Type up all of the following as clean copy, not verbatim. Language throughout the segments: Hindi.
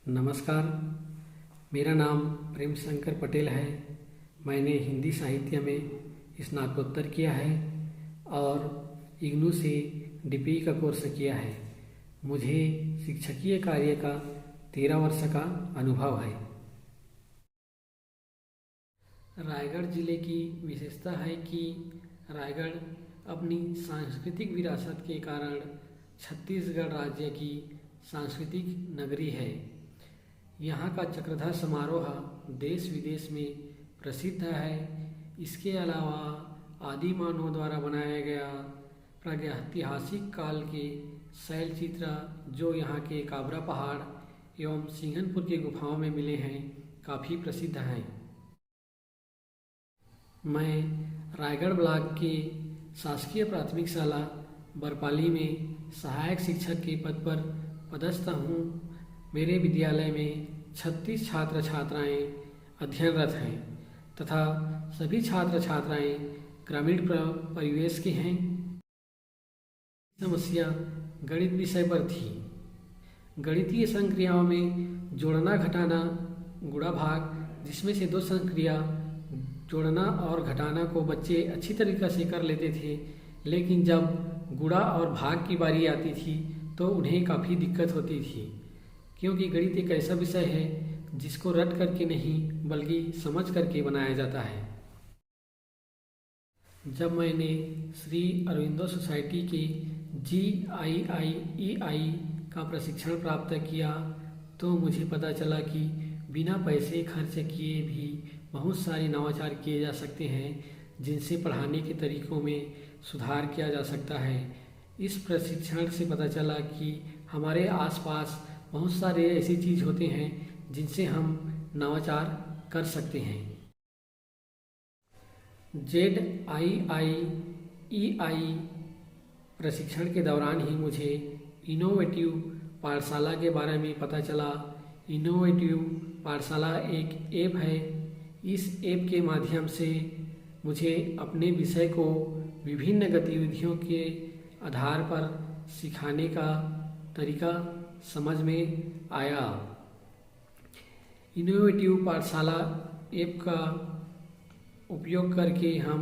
नमस्कार। मेरा नाम प्रेम शंकर पटेल है। मैंने हिंदी साहित्य में स्नातकोत्तर किया है और इग्नू से डीपीई का कोर्स किया है। मुझे शिक्षकीय कार्य का 13 वर्ष का अनुभव है। रायगढ़ जिले की विशेषता है कि रायगढ़ अपनी सांस्कृतिक विरासत के कारण छत्तीसगढ़ राज्य की सांस्कृतिक नगरी है। यहाँ का चक्रधर समारोह देश विदेश में प्रसिद्ध है। इसके अलावा आदि मानवों द्वारा बनाया गया प्रागैतिहासिक काल के शैल चित्र जो यहाँ के काबरा पहाड़ एवं सिंघनपुर की गुफाओं में मिले हैं काफ़ी प्रसिद्ध हैं। मैं रायगढ़ ब्लॉक के शासकीय प्राथमिक शाला बरपाली में सहायक शिक्षक के पद पर पदस्थ हूँ। मेरे विद्यालय में 36 छात्र छात्राएँ अध्ययनरत हैं तथा सभी छात्र छात्राएँ ग्रामीण परिवेश के हैं। समस्या गणित विषय पर थी। गणितीय संक्रियाओं में जोड़ना घटाना गुणा भाग जिसमें से दो संक्रिया जोड़ना और घटाना को बच्चे अच्छी तरीक़े से कर लेते थे, लेकिन जब गुणा और भाग की बारी आती थी तो उन्हें काफ़ी दिक्कत होती थी, क्योंकि गणित एक ऐसा विषय है जिसको रट करके नहीं बल्कि समझ करके बनाया जाता है। जब मैंने श्री अरविंदो सोसाइटी के GIIEI का प्रशिक्षण प्राप्त किया तो मुझे पता चला कि बिना पैसे खर्च किए भी बहुत सारे नवाचार किए जा सकते हैं जिनसे पढ़ाने के तरीक़ों में सुधार किया जा सकता है। इस प्रशिक्षण से पता चला कि हमारे आसपास बहुत सारे ऐसी चीज़ होते हैं जिनसे हम नवाचार कर सकते हैं। ZIIEI प्रशिक्षण के दौरान ही मुझे इनोवेटिव पाठशाला के बारे में पता चला। इनोवेटिव पाठशाला एक ऐप है। इस ऐप के माध्यम से मुझे अपने विषय को विभिन्न गतिविधियों के आधार पर सिखाने का तरीका समझ में आया। इनोवेटिव पाठशाला ऐप का उपयोग करके हम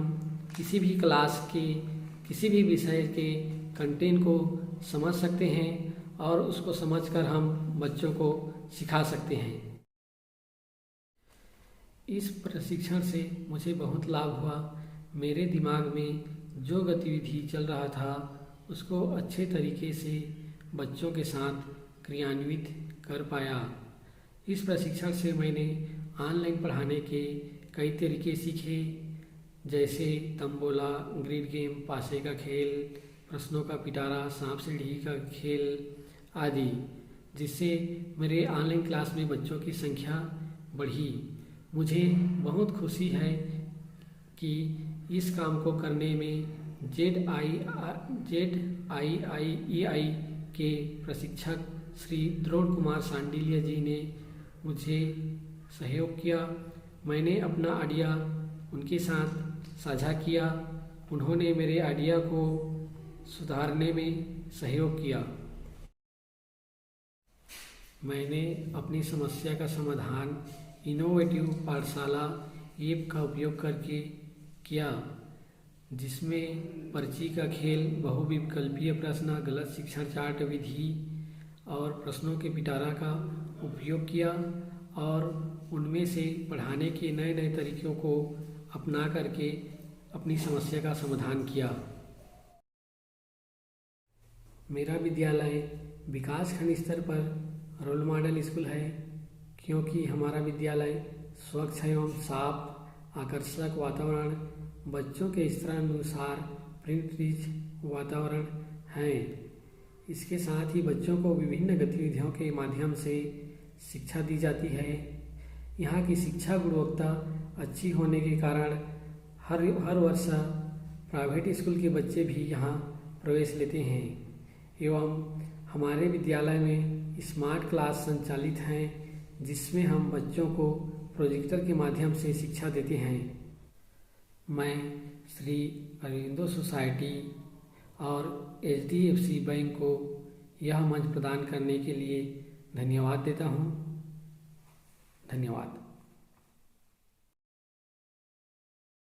किसी भी क्लास के किसी भी विषय के कंटेंट को समझ सकते हैं और उसको समझकर हम बच्चों को सिखा सकते हैं। इस प्रशिक्षण से मुझे बहुत लाभ हुआ। मेरे दिमाग में जो गतिविधि चल रहा था उसको अच्छे तरीके से बच्चों के साथ क्रियान्वित कर पाया। इस प्रशिक्षण से मैंने ऑनलाइन पढ़ाने के कई तरीके सीखे, जैसे तंबोला, ग्रिड गेम, पासे का खेल, प्रश्नों का पिटारा, सांप सीढ़ी का खेल आदि, जिससे मेरे ऑनलाइन क्लास में बच्चों की संख्या बढ़ी। मुझे बहुत खुशी है कि इस काम को करने में ZIIEI के प्रशिक्षक श्री द्रोण कुमार सांडिल्य जी ने मुझे सहयोग किया। मैंने अपना आइडिया उनके साथ साझा किया। उन्होंने मेरे आइडिया को सुधारने में सहयोग किया। मैंने अपनी समस्या का समाधान इनोवेटिव पाठशाला ऐप का उपयोग करके किया, जिसमें पर्ची का खेल, बहुविकल्पीय प्रश्न, गलत शिक्षण चार्ट विधि और प्रश्नों के पिटारा का उपयोग किया और उनमें से पढ़ाने के नए नए तरीक़ों को अपना करके अपनी समस्या का समाधान किया। मेरा विद्यालय विकासखंड स्तर पर रोल मॉडल स्कूल है, क्योंकि हमारा विद्यालय स्वच्छ एवं साफ, आकर्षक वातावरण, बच्चों के स्तरानुसार प्रिंट रिच वातावरण है। इसके साथ ही बच्चों को विभिन्न गतिविधियों के माध्यम से शिक्षा दी जाती है। यहाँ की शिक्षा गुणवत्ता अच्छी होने के कारण हर वर्ष प्राइवेट स्कूल के बच्चे भी यहाँ प्रवेश लेते हैं एवं हमारे विद्यालय में स्मार्ट क्लास संचालित हैं, जिसमें हम बच्चों को प्रोजेक्टर के माध्यम से शिक्षा देते हैं। मैं श्री अरविंदो सोसाइटी और HDFC बैंक को यह मंच प्रदान करने के लिए धन्यवाद देता हूँ। धन्यवाद।